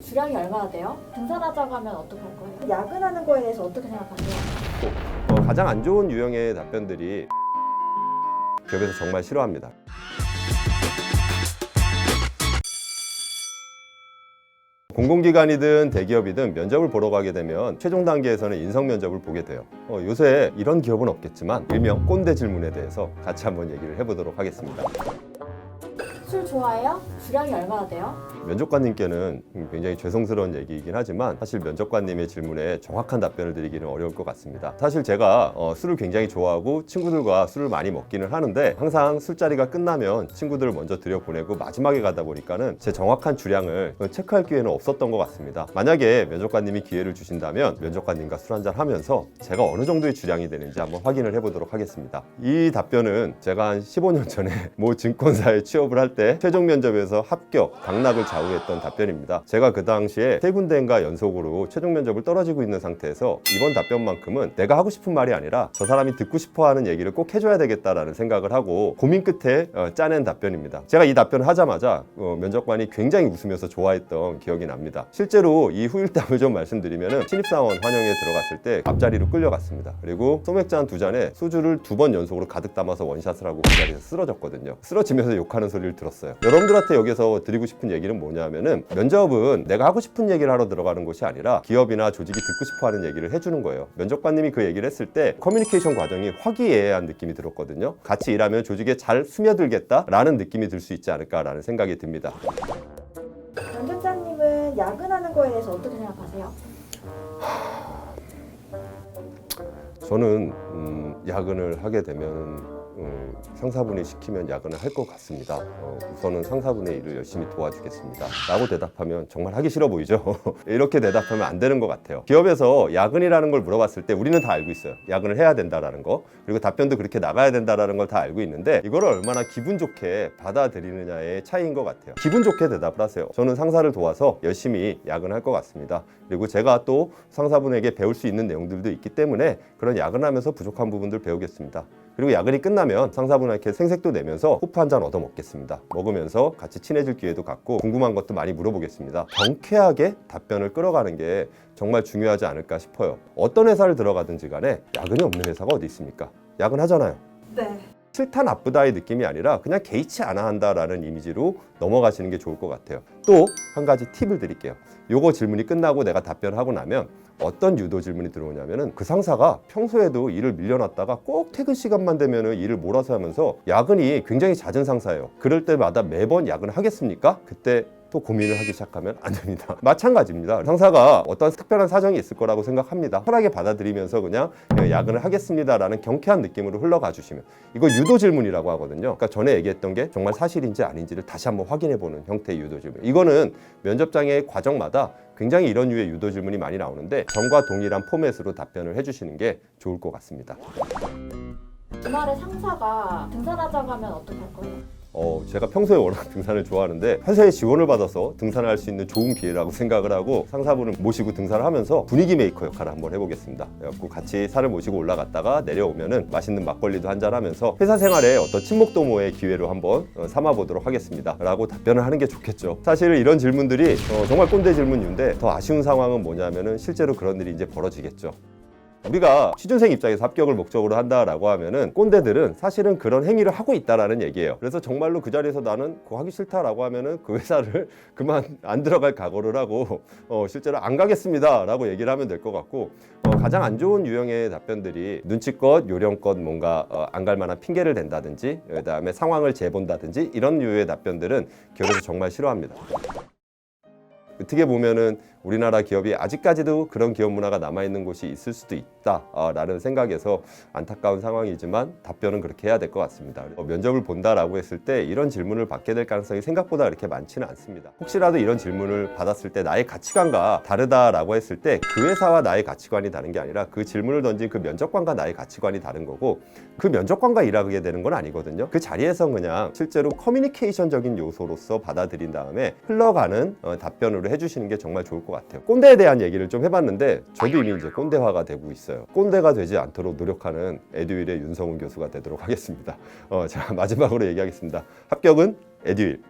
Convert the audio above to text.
주량이 얼마나 돼요? 등산하자고 하면 어떡할 거예요? 야근하는 거에 대해서 어떻게 생각하세요? 가장 안 좋은 유형의 답변들이 기업에서 정말 싫어합니다. 공공기관이든 대기업이든 면접을 보러 가게 되면 최종 단계에서는 인성 면접을 보게 돼요. 요새 이런 기업은 없겠지만 일명 꼰대 질문에 대해서 같이 한번 얘기를 해보도록 하겠습니다. 술 좋아해요? 주량이 얼마나 돼요? 면접관님께는 굉장히 죄송스러운 얘기이긴 하지만 사실 면접관님의 질문에 정확한 답변을 드리기는 어려울 것 같습니다. 사실 제가 술을 굉장히 좋아하고 친구들과 술을 많이 먹기는 하는데 항상 술자리가 끝나면 친구들을 먼저 들여보내고 마지막에 가다 보니까는 제 정확한 주량을 체크할 기회는 없었던 것 같습니다. 만약에 면접관님이 기회를 주신다면 면접관님과 술 한잔 하면서 제가 어느 정도의 주량이 되는지 한번 확인을 해보도록 하겠습니다. 이 답변은 제가 한 15년 전에 모 증권사에 취업을 할 때 최종 면접에서 합격, 강락을 좌우했던 답변입니다. 제가 그 당시에 세 군데인가 연속으로 최종 면접을 떨어지고 있는 상태에서 이번 답변만큼은 내가 하고 싶은 말이 아니라 저 사람이 듣고 싶어하는 얘기를 꼭 해줘야 되겠다라는 생각을 하고 고민 끝에 짜낸 답변입니다. 제가 이 답변을 하자마자 면접관이 굉장히 웃으면서 좋아했던 기억이 납니다. 실제로 이 후일담을 좀 말씀드리면 신입사원 환영에 들어갔을 때 앞자리로 끌려갔습니다. 그리고 소맥잔 2잔에 소주를 2번 연속으로 가득 담아서 원샷을 하고 그 자리에서 쓰러졌거든요. 쓰러지면서 욕하는 소리를 들었어요. 여러분들한테 여기서 드리고 싶은 얘기는 뭐냐면은 면접은 내가 하고 싶은 얘기를 하러 들어가는 것이 아니라 기업이나 조직이 듣고 싶어하는 얘기를 해주는 거예요. 면접관님이 그 얘기를 했을 때 커뮤니케이션 과정이 화기애애한 느낌이 들었거든요. 같이 일하면 조직에 잘 스며들겠다라는 느낌이 들 수 있지 않을까라는 생각이 듭니다. 면접자님은 야근하는 거에 대해서 어떻게 생각하세요? 저는 야근을 하게 되면 상사분이 시키면 야근을 할 것 같습니다. 우선은 상사분의 일을 열심히 도와주겠습니다 라고 대답하면 정말 하기 싫어 보이죠? 이렇게 대답하면 안 되는 것 같아요. 기업에서 야근이라는 걸 물어봤을 때 우리는 다 알고 있어요. 야근을 해야 된다라는 거, 그리고 답변도 그렇게 나가야 된다라는 걸 다 알고 있는데 이거를 얼마나 기분 좋게 받아들이느냐의 차이인 것 같아요. 기분 좋게 대답을 하세요. 저는 상사를 도와서 열심히 야근할 것 같습니다. 그리고 제가 또 상사분에게 배울 수 있는 내용들도 있기 때문에 그런 야근하면서 부족한 부분들 배우겠습니다. 그리고 야근이 끝나면 상사분한테 생색도 내면서 호프 한 잔 얻어 먹겠습니다. 먹으면서 같이 친해질 기회도 갖고 궁금한 것도 많이 물어보겠습니다. 경쾌하게 답변을 끌어가는 게 정말 중요하지 않을까 싶어요. 어떤 회사를 들어가든지 간에 야근이 없는 회사가 어디 있습니까? 야근하잖아요. 네. 싫다 나쁘다의 느낌이 아니라 그냥 개의치 않아 한다라는 이미지로 넘어가시는 게 좋을 것 같아요. 또 한 가지 팁을 드릴게요. 요거 질문이 끝나고 내가 답변하고 나면 어떤 유도 질문이 들어오냐면은 그 상사가 평소에도 일을 밀려놨다가 꼭 퇴근 시간만 되면은 일을 몰아서 하면서 야근이 굉장히 잦은 상사예요. 그럴 때마다 매번 야근을 하겠습니까? 그때 또 고민을 하기 시작하면 안 됩니다. 마찬가지입니다. 상사가 어떤 특별한 사정이 있을 거라고 생각합니다. 편하게 받아들이면서 그냥 야근을 하겠습니다라는 경쾌한 느낌으로 흘러가 주시면, 이거 유도 질문이라고 하거든요. 그러니까 전에 얘기했던 게 정말 사실인지 아닌지를 다시 한번 확인해보는 형태의 유도 질문. 이거는 면접장의 과정마다 굉장히 이런 류의 유도 질문이 많이 나오는데 전과 동일한 포맷으로 답변을 해주시는 게 좋을 것 같습니다. 주말에 상사가 등산하자고 하면 어떡할 거예요? 제가 평소에 워낙 등산을 좋아하는데 회사에 지원을 받아서 등산을 할 수 있는 좋은 기회라고 생각을 하고 상사분을 모시고 등산을 하면서 분위기 메이커 역할을 한번 해보겠습니다. 그래갖고 같이 산을 모시고 올라갔다가 내려오면은 맛있는 막걸리도 한잔 하면서 회사 생활에 어떤 친목 도모의 기회로 한번 삼아보도록 하겠습니다 라고 답변을 하는 게 좋겠죠. 사실 이런 질문들이 정말 꼰대 질문인데 더 아쉬운 상황은 뭐냐면은 실제로 그런 일이 이제 벌어지겠죠. 우리가 취준생 입장에서 합격을 목적으로 한다라고 하면은 꼰대들은 사실은 그런 행위를 하고 있다라는 얘기예요. 그래서 정말로 그 자리에서 나는 그거 하기 싫다라고 하면은 그 회사를 그만 안 들어갈 각오를 하고 실제로 안 가겠습니다라고 얘기를 하면 될 것 같고, 가장 안 좋은 유형의 답변들이 눈치껏 요령껏 뭔가 안 갈 만한 핑계를 댄다든지 그다음에 상황을 재본다든지 이런 류의 답변들은 기업에서 정말 싫어합니다. 어떻게 보면은 우리나라 기업이 아직까지도 그런 기업 문화가 남아있는 곳이 있을 수도 있다라는 생각에서 안타까운 상황이지만 답변은 그렇게 해야 될 것 같습니다. 면접을 본다라고 했을 때 이런 질문을 받게 될 가능성이 생각보다 그렇게 많지는 않습니다. 혹시라도 이런 질문을 받았을 때 나의 가치관과 다르다라고 했을 때 그 회사와 나의 가치관이 다른 게 아니라 그 질문을 던진 그 면접관과 나의 가치관이 다른 거고, 그 면접관과 일하게 되는 건 아니거든요. 그 자리에서 그냥 실제로 커뮤니케이션적인 요소로서 받아들인 다음에 흘러가는 답변으로 해주시는 게 정말 좋을 것 같아요. 꼰대에 대한 얘기를 좀 해봤는데 저도 이미 이제 꼰대화가 되고 있어요. 꼰대가 되지 않도록 노력하는 에듀윌의 윤성훈 교수가 되도록 하겠습니다. 자, 마지막으로 얘기하겠습니다. 합격은 에듀윌.